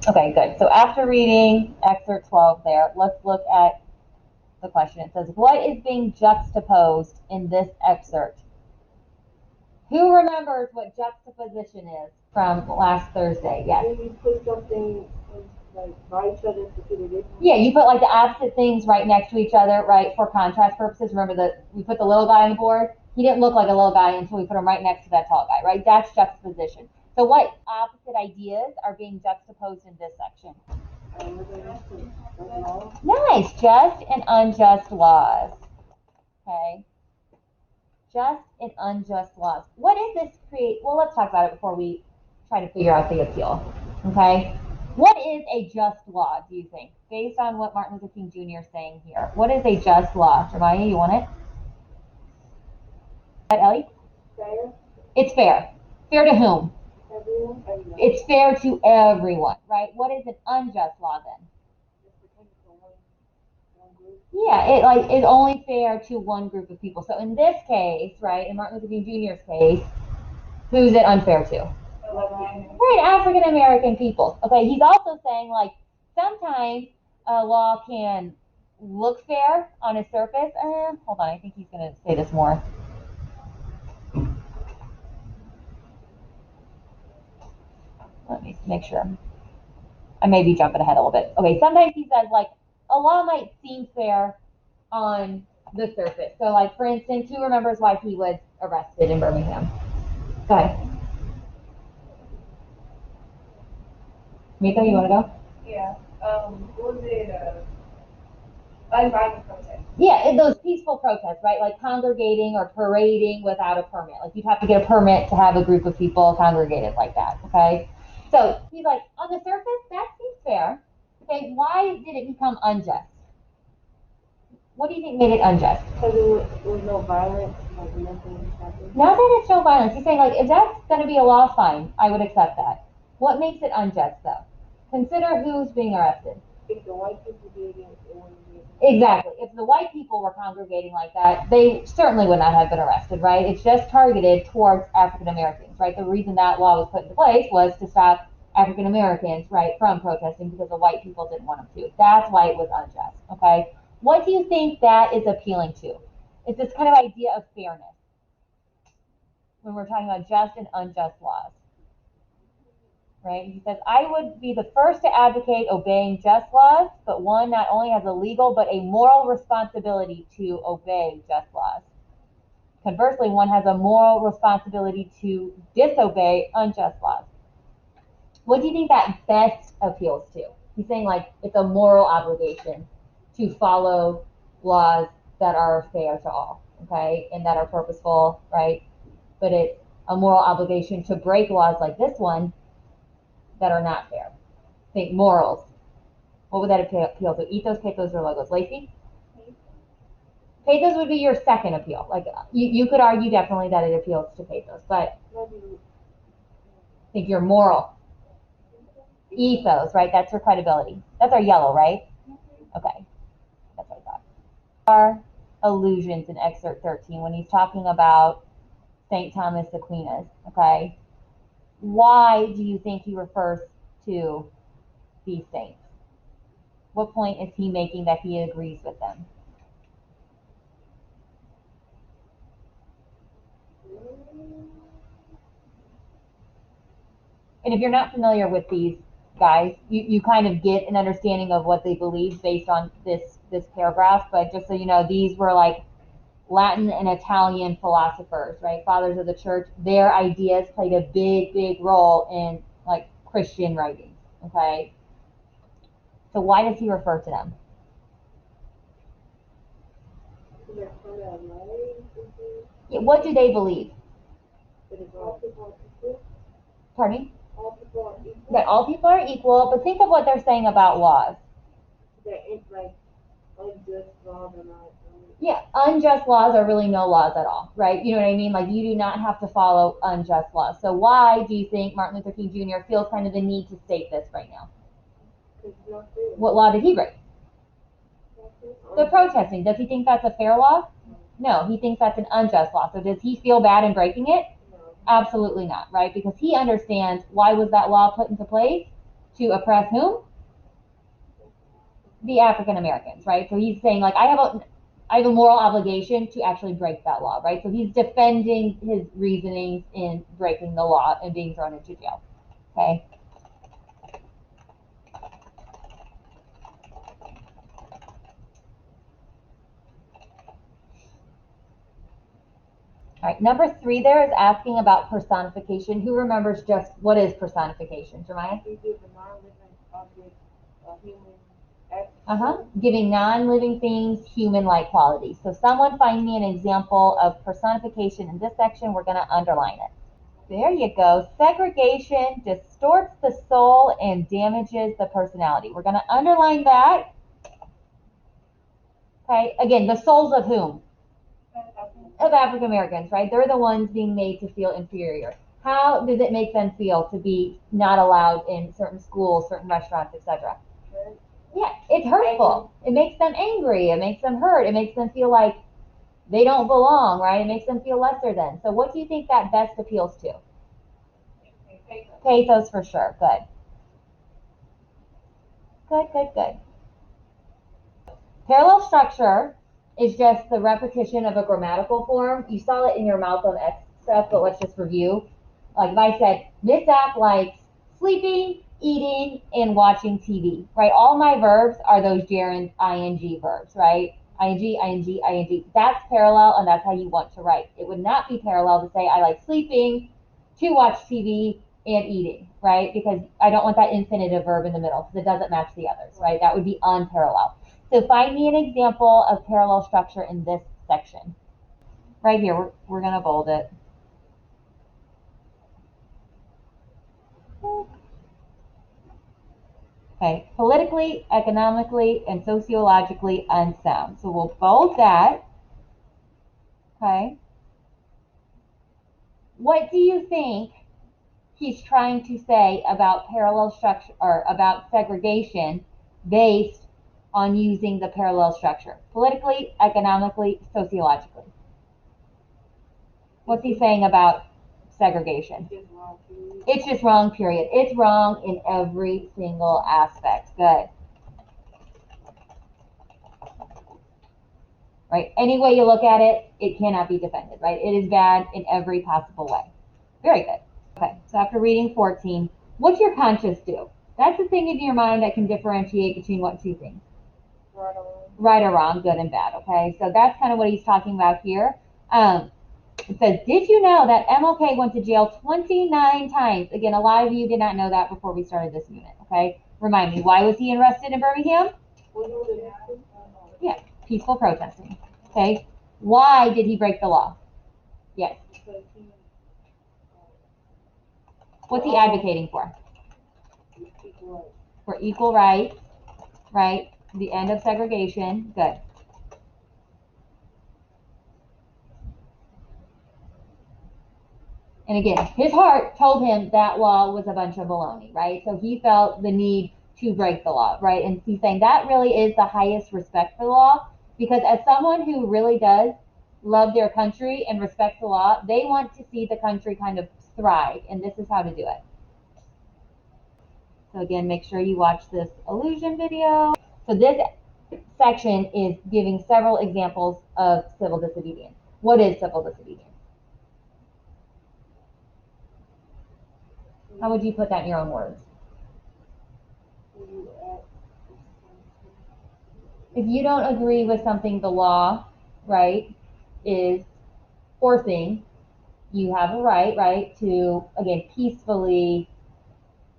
Okay, good. So after reading excerpt 12 there, let's look at the question. It says, what is being juxtaposed in this excerpt? Who remembers what juxtaposition is from last Thursday? Yes. When you put something like by each other to fit it in. Yeah, you put like the opposite things right next to each other, right, for contrast purposes. Remember that we put the little guy on the board? He didn't look like a little guy until we put him right next to that tall guy, right? That's juxtaposition. So what opposite ideas are being juxtaposed in this section? Nice, just and unjust laws. Okay. Just and unjust laws. What does this create? Well, let's talk about it before we try to figure out the appeal. Okay. What is a just law, do you think? Based on what Martin Luther King Jr. is saying here. What is a just law? Jeremiah, you want it? Ellie? Fair. It's fair. Fair to whom? Everyone. It's fair to everyone, right? What is an unjust law then? Yeah, it's only fair to one group of people. So in this case, right, in Martin Luther King Jr.'s case, who's it unfair to? Right, African American people. Okay, he's also saying like sometimes a law can look fair on its surface. Hold on, I think he's going to say this more. Let me make sure. I may be jumping ahead a little bit. Okay, sometimes he says like a law might seem fair on the surface. So like for instance, who remembers why he was arrested in Birmingham? Go ahead. Mika, you want to go? Yeah. Was it unviolent protest? Yeah, those peaceful protests, right? Like congregating or parading without a permit. Like you'd have to get a permit to have a group of people congregated like that, okay? So he's like, on the surface, that seems fair. Okay, why did it become unjust? What do you think made it unjust? Because there was no violence, like nothing happened. Not that it's no violence. He's saying, like, if that's going to be a law, fine. I would accept that. What makes it unjust, though? Consider who's being arrested. If the white people did it, it wouldn't be. Exactly. If the white people were congregating like that, they certainly would not have been arrested, right? It's just targeted towards African Americans, right? The reason that law was put into place was to stop African Americans, right, from protesting because the white people didn't want them to. That's why it was unjust, okay? What do you think that is appealing to? It's this kind of idea of fairness when we're talking about just and unjust laws. Right? He says, I would be the first to advocate obeying just laws, but one not only has a legal but a moral responsibility to obey just laws. Conversely, one has a moral responsibility to disobey unjust laws. What do you think that best appeals to? He's saying like it's a moral obligation to follow laws that are fair to all, okay, and that are purposeful, right? But it's a moral obligation to break laws like this one that are not fair. Think morals. What would that appeal to? Ethos, pathos, or logos? Lacey? Pathos would be your second appeal. Like you could argue definitely that it appeals to pathos, but I think your moral. Ethos, right? That's your credibility. That's our yellow, right? Okay. That's what I thought. Our allusions in excerpt 13 when he's talking about St. Thomas Aquinas, okay? Why do you think he refers to these saints? What point is he making that he agrees with them? And if you're not familiar with these guys, you kind of get an understanding of what they believe based on this paragraph. But just so you know, these were like Latin and Italian philosophers, right? Fathers of the church. Their ideas played a big role in like Christian writings. Okay. So why does he refer to them? Yeah, what do they believe? Pardon me? That all people are equal, but think of what they're saying about laws. Unjust laws are not. Yeah, unjust laws are really no laws at all, right? You know what I mean? Like you do not have to follow unjust laws. So why do you think Martin Luther King Jr. feels kind of the need to state this right now? What law did he break? The protesting. Does he think that's a fair law? No, he thinks that's an unjust law. So does he feel bad in breaking it? Absolutely not, right? Because he understands why was that law put into place? To oppress whom? The African Americans, right? So he's saying like I have a moral obligation to actually break that law, right? So he's defending his reasonings in breaking the law and being thrown into jail. Okay. All right, number 3 there is asking about personification. Who remembers just what is personification, Jeremiah? You give a non-living object a human Giving non-living things human-like qualities. So someone find me an example of personification in this section. We're going to underline it. There you go. Segregation distorts the soul and damages the personality. We're going to underline that. Okay, again, the souls of whom? Of African Americans, right? They're the ones being made to feel inferior. How does it make them feel to be not allowed in certain schools, certain restaurants, etc.? Yeah, it's hurtful. It makes them angry. It makes them hurt. It makes them feel like they don't belong, right? It makes them feel lesser than. So what do you think that best appeals to? Pathos for sure. Good. Good, good, good. Parallel structure is just the repetition of a grammatical form. You saw it in your Malcolm X stuff, but let's just review. Like if I said, Miss App likes sleeping, eating, and watching TV, right? All my verbs are those gerund ing verbs, right? Ing, ing, ing. That's parallel, and that's how you want to write. It would not be parallel to say I like sleeping, to watch TV, and eating, right? Because I don't want that infinitive verb in the middle because it doesn't match the others, right? That would be unparalleled. So find me an example of parallel structure in this section. Right here, we're going to bold it. Okay, politically, economically, and sociologically unsound. So we'll bold that. Okay. What do you think he's trying to say about parallel structure or about segregation based on using the parallel structure? Politically, economically, sociologically. What's he saying about segregation? It's just wrong, period. It's wrong in every single aspect. Good. Right? Any way you look at it, it cannot be defended, right? It is bad in every possible way. Very good. Okay, so after reading 14, what's your conscience do? That's the thing in your mind that can differentiate between what two things? Right or wrong, good and bad, okay? So that's kind of what he's talking about here. It says, did you know that MLK went to jail 29 times? Again, a lot of you did not know that before we started this unit, okay? Remind me, why was he arrested in Birmingham? Yeah, peaceful protesting, okay? Why did he break the law? Yes. What's he advocating for? For equal rights, right? The end of segregation, good. And again, his heart told him that law was a bunch of baloney, right? So he felt the need to break the law, right? And he's saying that really is the highest respect for the law, because as someone who really does love their country and respects the law, they want to see the country kind of thrive, and this is how to do it. So again, make sure you watch this illusion video. So this section is giving several examples of civil disobedience. What is civil disobedience? How would you put that in your own words? If you don't agree with something the law, right, is forcing, you have a right, to, again, peacefully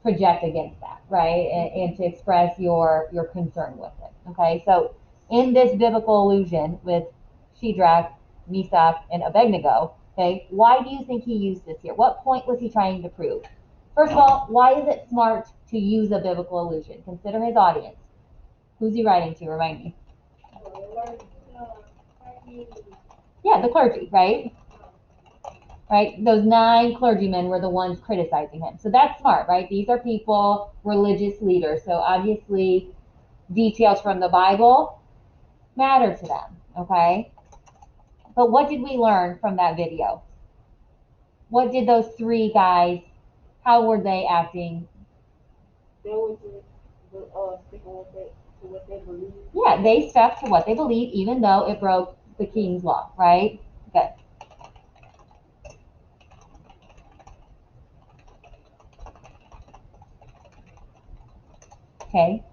project against that, right, and to express your concern with it, okay? So in this biblical allusion with Shadrach, Meshach, and Abednego, okay, why do you think he used this here? What point was he trying to prove? First of all, why is it smart to use a biblical allusion? Consider his audience. Who's he writing to? Remind me. Yeah, the clergy, right? Right? Those 9 clergymen were the ones criticizing him. So that's smart, right? These are people, religious leaders. So obviously, details from the Bible matter to them, okay? But what did we learn from that video? What did those 3 guys, how were they acting they were just sticking with it to what they believe. Yeah, they stuck to what they believe, even though it broke the king's law, right? Good. Okay.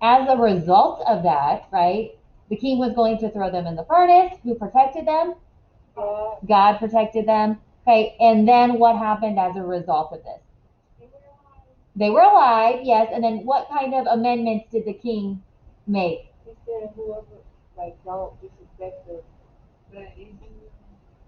As a result of that, right, the king was going to throw them in the furnace. Who protected them? God protected them. Okay, and then what happened as a result of this? They were alive, yes. And then what kind of amendments did the king make? He said whoever like don't disrespect the.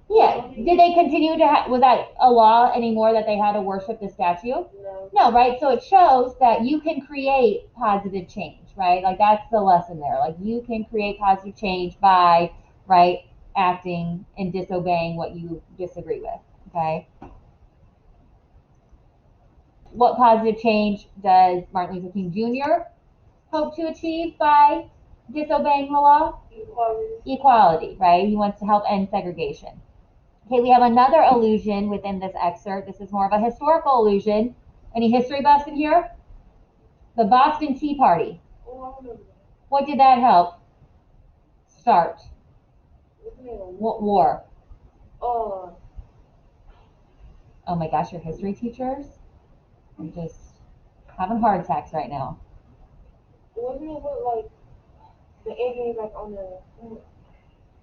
Yeah. Did they continue to was that a law anymore that they had to worship the statue? No. No, right? So it shows that you can create positive change, right? Like that's the lesson there. Like you can create positive change by, right, acting and disobeying what you disagree with, okay? What positive change does Martin Luther King Jr. hope to achieve by disobeying the law? Equality, right? He wants to help end segregation. Okay, we have another allusion within this excerpt. This is more of a historical allusion. Any history buffs in here? The Boston Tea Party. What did that help start? What war? Oh my gosh, your history teachers are just having heart attacks right now. Wasn't it what like the Indians like on the?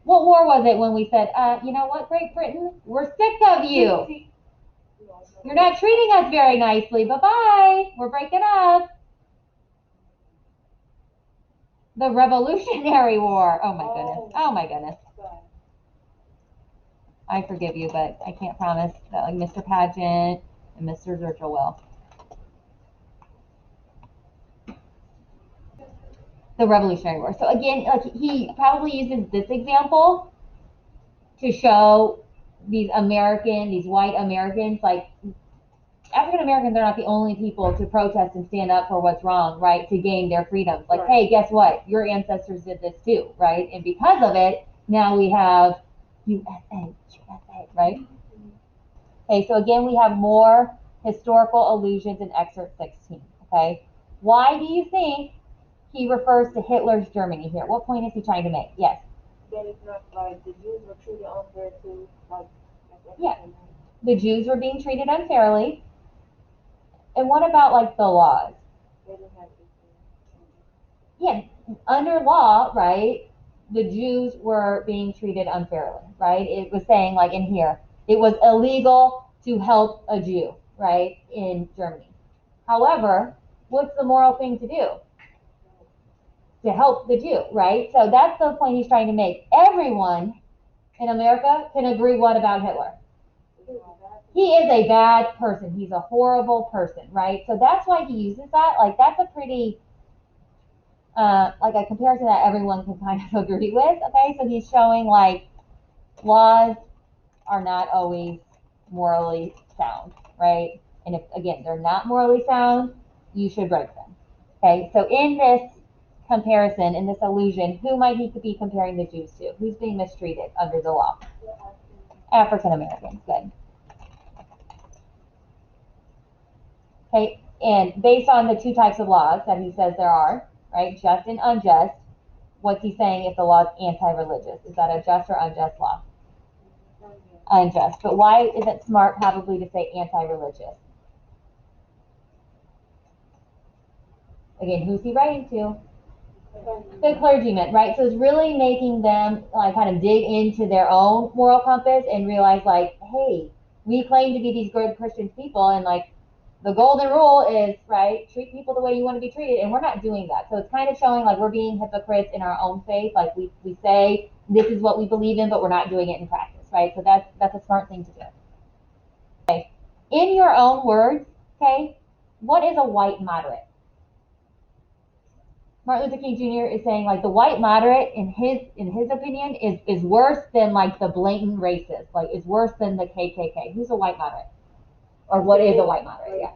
What war was it when we said, you know what, Great Britain, we're sick of you. You're not treating us very nicely. Bye-bye. We're breaking up. The Revolutionary War. Oh my goodness. Oh my goodness. I forgive you, but I can't promise that like Mr. Pageant and Mr. Zurchill will. The Revolutionary War. So again, like he probably uses this example to show these white Americans, like African Americans are not the only people to protest and stand up for what's wrong, right? To gain their freedoms. Like, hey, guess what? Your ancestors did this too, right? And because of it, now we have USA, right? Okay, so again, we have more historical allusions in excerpt 16, okay? Why do you think he refers to Hitler's Germany here? What point is he trying to make? Yes. That it's not like the Jews were treated unfair too, like yeah, the Jews were being treated unfairly. And what about like the laws? They didn't have yeah, under law, right, the Jews were being treated unfairly, right? It was saying, like in here, it was illegal to help a Jew, right, in Germany. However, what's the moral thing to do? To help the Jew, right? So that's the point he's trying to make. Everyone in America can agree what about Hitler? He is a bad person. He's a horrible person, right? So that's why he uses that. Like that's a pretty like a comparison that everyone can kind of agree with. Okay, so he's showing like laws are not always morally sound, right? And if again they're not morally sound, you should break them. Okay, so in this comparison, in this allusion, who might he be comparing the Jews to? Who's being mistreated under the law? African Americans. Good. Okay, and based on the two types of laws that he says there are, right, just and unjust, what's he saying if the law is anti-religious? Is that a just or unjust law? Unjust. But why is it smart probably to say anti-religious? Again, who's he writing to? The clergymen, right? So it's really making them like kind of dig into their own moral compass and realize like, hey, we claim to be these good Christian people and like the golden rule is, right, treat people the way you want to be treated, and we're not doing that. So it's kind of showing like we're being hypocrites in our own faith. Like we say this is what we believe in, but we're not doing it in practice, right? So that's a smart thing to do. Okay. In your own words, okay, what is a white moderate? Martin Luther King Jr. is saying like the white moderate in his opinion is worse than like the blatant racist, like is worse than the KKK. Who's a white moderate? Or what is a white moderate? Yeah.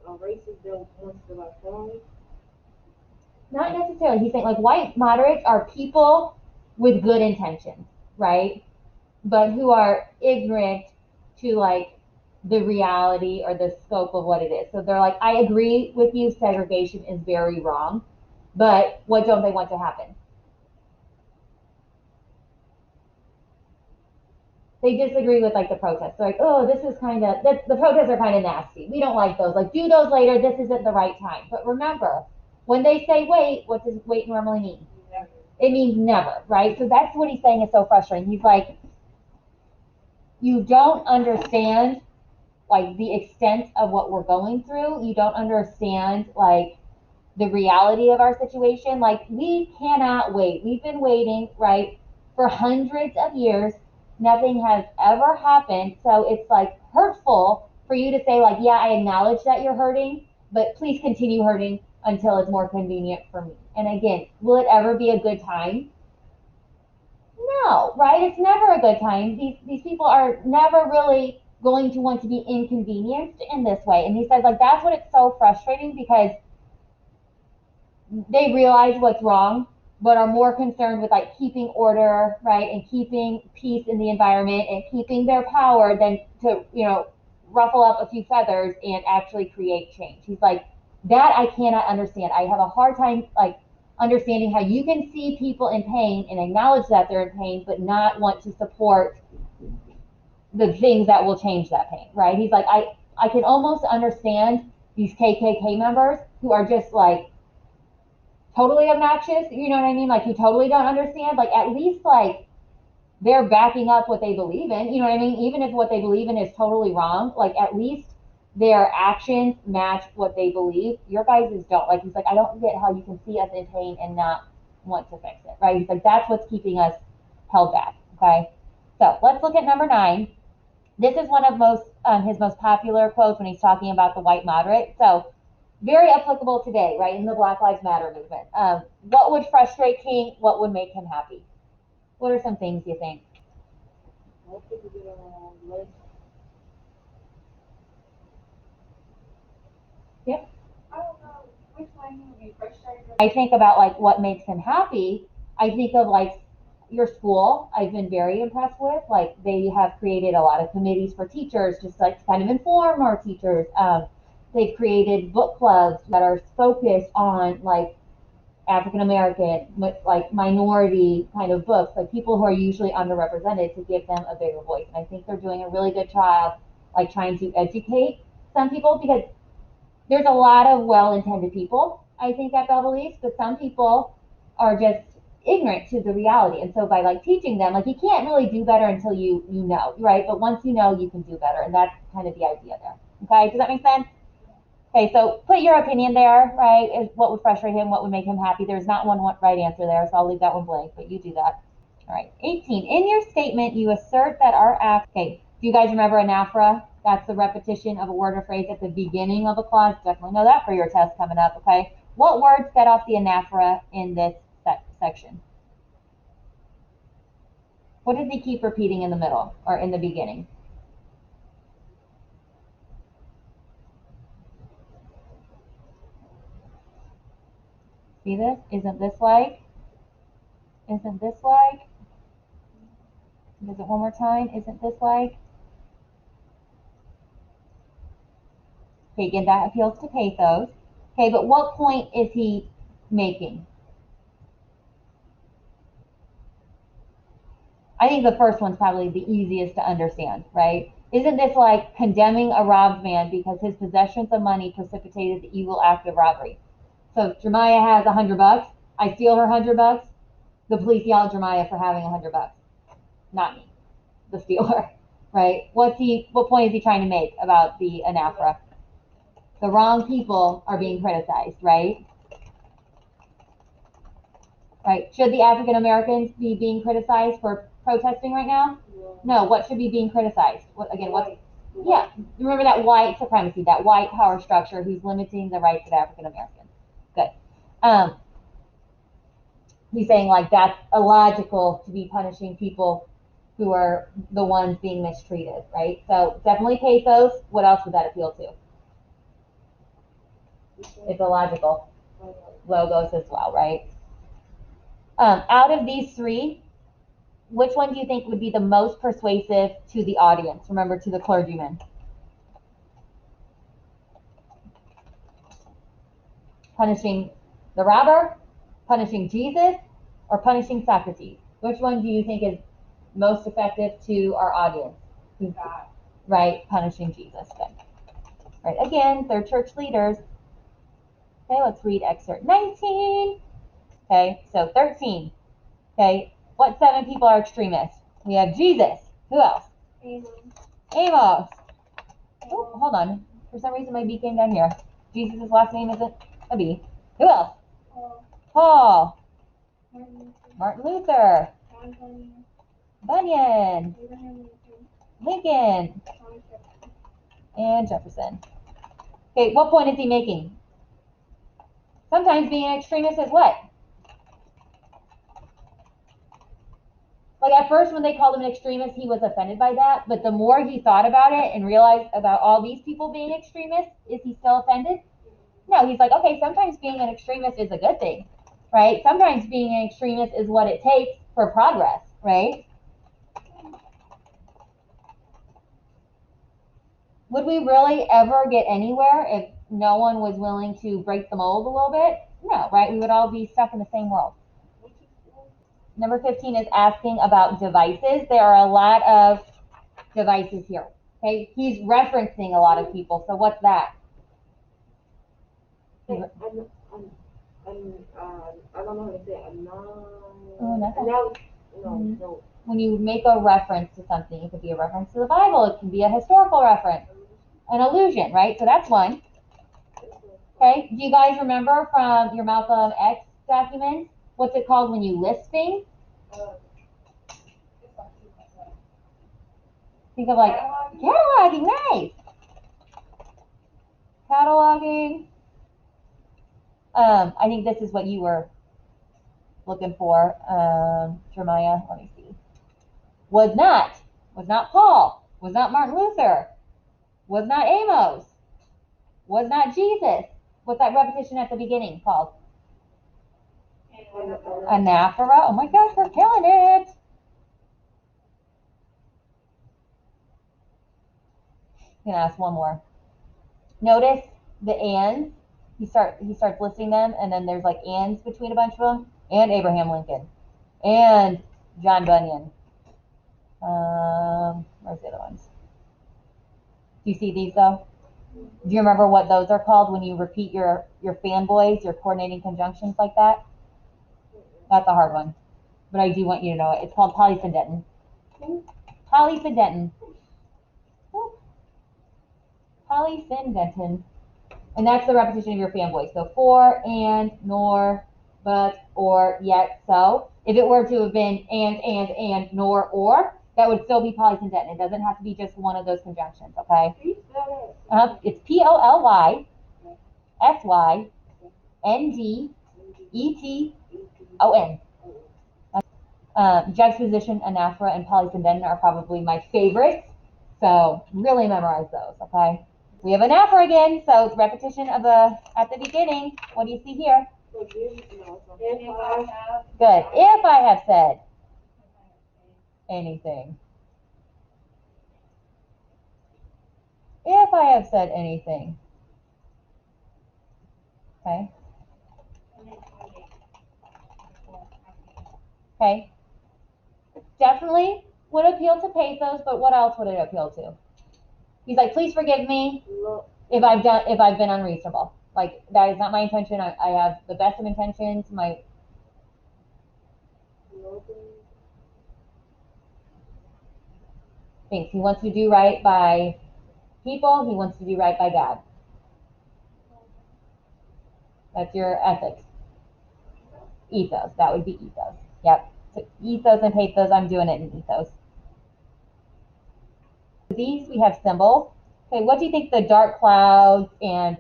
Racist, they'll want to like foreigners. Not necessarily. He's saying like white moderates are people with good intentions, right? But who are ignorant to like the reality or the scope of what it is. So they're like, I agree with you, segregation is very wrong, but what don't they want to happen? They disagree with like the protests. They're like, oh, this is kind of, the protests are kind of nasty. We don't like those. Like, do those later. This isn't the right time. But remember, when they say wait, what does wait normally mean? Never. It means never, right? So that's what he's saying is so frustrating. He's like, you don't understand like the extent of what we're going through. You don't understand like the reality of our situation. Like, we cannot wait. We've been waiting, right, for hundreds of years. Nothing has ever happened. So it's like hurtful for you to say, like, yeah, I acknowledge that you're hurting, but please continue hurting until it's more convenient for me. And again, will it ever be a good time? No, right? It's never a good time. These people are never really going to want to be inconvenienced in this way. And he says, like, that's what it's so frustrating because they realize what's wrong, but are more concerned with like keeping order, right, and keeping peace in the environment and keeping their power than to, ruffle up a few feathers and actually create change. He's like, that I cannot understand. I have a hard time like understanding how you can see people in pain and acknowledge that they're in pain, but not want to support the things that will change that pain, right? He's like, I can almost understand these KKK members who are just like totally obnoxious, you know what I mean? Like, you totally don't understand. Like, at least like they're backing up what they believe in, you know what I mean? Even if what they believe in is totally wrong, like at least their actions match what they believe. Your guys' don't. Like, he's like, I don't get how you can see us in pain and not want to fix it, right? He's like, that's what's keeping us held back. Okay. So let's look at number 9. This is one of his most popular quotes when he's talking about the white moderate. So very applicable today, right, in the Black Lives Matter movement. What would frustrate King? What would make him happy? What are some things you think? Most people get less. Yep. I don't know which one he would be frustrated. I think about like what makes him happy. I think of like your school. I've been very impressed with. Like, they have created a lot of committees for teachers, just like to kind of inform our teachers. They've created book clubs that are focused on like African American, like minority kind of books, like people who are usually underrepresented, to give them a bigger voice. And I think they're doing a really good job, like trying to educate some people, because there's a lot of well-intended people, I think, at Bell Beliefs, but some people are just ignorant to the reality. And so by like teaching them, like, you can't really do better until you know, right? But once you know, you can do better, and that's kind of the idea there. Okay, does that make sense? Okay, so put your opinion there, right? Is what would frustrate him, what would make him happy. There's not one right answer there, so I'll leave that one blank, but you do that. All right, 18. In your statement, you assert that our act. Okay, do you guys remember anaphora? That's the repetition of a word or phrase at the beginning of a clause. Definitely know that for your test coming up, okay? What word set off the anaphora in this section? What does he keep repeating in the middle or in the beginning? See this? Isn't this like? Isn't this like? Does it one more time? Isn't this like? Okay, again, that appeals to pathos. Okay, but what point is he making? I think the first one's probably the easiest to understand, right? Isn't this like condemning a robbed man because his possessions of money precipitated the evil act of robbery? So if Jeremiah has $100, I steal her $100. The police yell at Jeremiah for having $100, not me, the stealer, right? What point is he trying to make about the anaphora? The wrong people are being criticized, right? Right? Should the African Americans be being criticized for protesting right now? No. What should be being criticized? What again? What? Yeah. Remember that white supremacy, that white power structure who's limiting the rights of African Americans. Good. He's saying like that's illogical to be punishing people who are the ones being mistreated, right? So definitely pathos. What else would that appeal to? It's illogical. Logos as well, right? Out of these 3, which one do you think would be the most persuasive to the audience? Remember, to the clergyman. Punishing the robber, punishing Jesus, or punishing Socrates? Which one do you think is most effective to our audience? God. Right, punishing Jesus. Good. Right, again, they're church leaders. Okay, let's read excerpt 19. Okay, so 13. Okay, what 7 people are extremists? We have Jesus. Who else? Amos. Oh, hold on. For some reason my B came down here. Jesus' last name isn't a B. Who else? Paul. Martin Luther. Bunyan. Lincoln. And Jefferson. Okay, what point is he making? Sometimes being an extremist is what? Like at first when they called him an extremist, he was offended by that. But the more he thought about it and realized about all these people being extremists, is he still offended? No, he's like, okay, sometimes being an extremist is a good thing, right? Sometimes being an extremist is what it takes for progress, right? Would we really ever get anywhere if no one was willing to break the mold a little bit? No, right? We would all be stuck in the same world. Number 15 is asking about devices. There are a lot of devices here. Okay, he's referencing a lot of people. So what's that? I don't know how to say it. No. When you make a reference to something, it could be a reference to the Bible. It can be a historical reference, an allusion, right? So that's one. Okay, do you guys remember from your Malcolm X document? What's it called when you list things? Think of like cataloging, nice. Cataloging. I think this is what you were looking for, Jeremiah. Let me see. Was not Paul, was not Martin Luther, was not Amos, was not Jesus. What's that repetition at the beginning called? Anaphora. Oh my gosh, we're killing it. I'm gonna ask one more. Notice the ands. He starts listing them, and then there's like ands between a bunch of them. And Abraham Lincoln, and John Bunyan. Where's the other ones? Do you see these though? Do you remember what those are called when you repeat your fanboys, your coordinating conjunctions like that? That's a hard one, but I do want you to know it. It's called polysydenton. Polysydenton. Polysydenton. And that's the repetition of your fanboys. So for, and, nor, but, or, yet, so. If it were to have been and, nor, or, that would still be polysydenton. It doesn't have to be just one of those conjunctions, okay? It's P-O-L-Y-S-Y-N-D-E-T-O-N. Juxtaposition, anaphora, and polysydenton are probably my favorites. So really memorize those, okay? We have anaphora again, so it's repetition of at the beginning. What do you see here? Good. If I have said anything. If I have said anything. Okay. Okay. Definitely would appeal to pathos, but what else would it appeal to? He's like, please forgive me if I've been unreasonable. Like that is not my intention. I have the best of intentions. Thinks he wants to do right by people. He wants to do right by God. That's your ethics. Ethos. That would be ethos. Yep. So ethos and pathos. I'm doing it in ethos. These we have symbols. Okay, what do you think the dark clouds and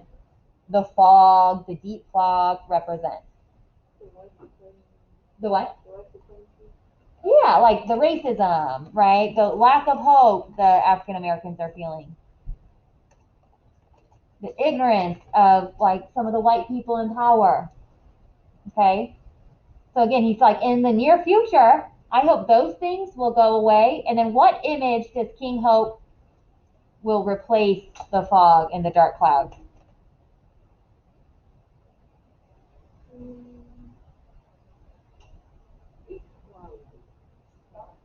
the fog, the deep fog represent? The what? Yeah, like the racism, right? The lack of hope the African Americans are feeling. The ignorance of like some of the white people in power. Okay? So again, he's like, in the near future, I hope those things will go away. And then what image does King hope will replace the fog and the dark clouds?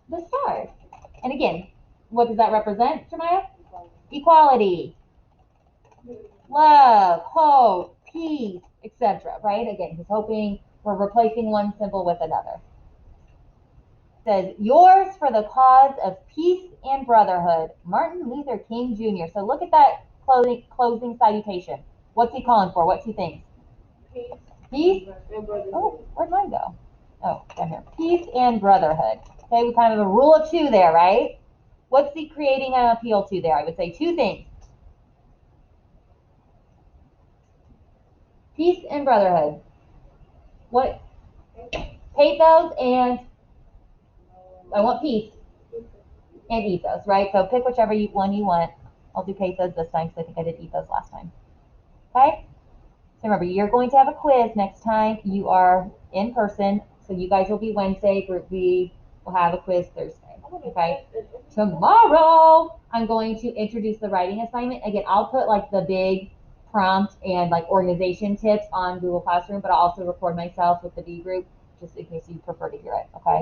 The stars. And again, what does that represent, Jemiah? Equality, love, hope, peace, etc. Right? Again, he's hoping we're replacing one symbol with another. It says, yours for the cause of peace and brotherhood, Martin Luther King Jr. So look at that closing salutation. What's he calling for? What's he think? Peace? Oh, where'd mine go? Oh, down here. Peace and brotherhood. Okay, we kind of have a rule of two there, right? What's he creating an appeal to there? I would say two things. Peace and brotherhood. What? Pathos and I want peace and ethos, right? So pick whichever one you want. I'll do pathos this time because I think I did ethos last time. Okay? So remember, you're going to have a quiz next time you are in person. So you guys will be Wednesday. Group B will have a quiz Thursday. Okay? Tomorrow, I'm going to introduce the writing assignment. Again, I'll put like the big prompt and like organization tips on Google Classroom, but I'll also record myself with the B group just in case you prefer to hear it. Okay?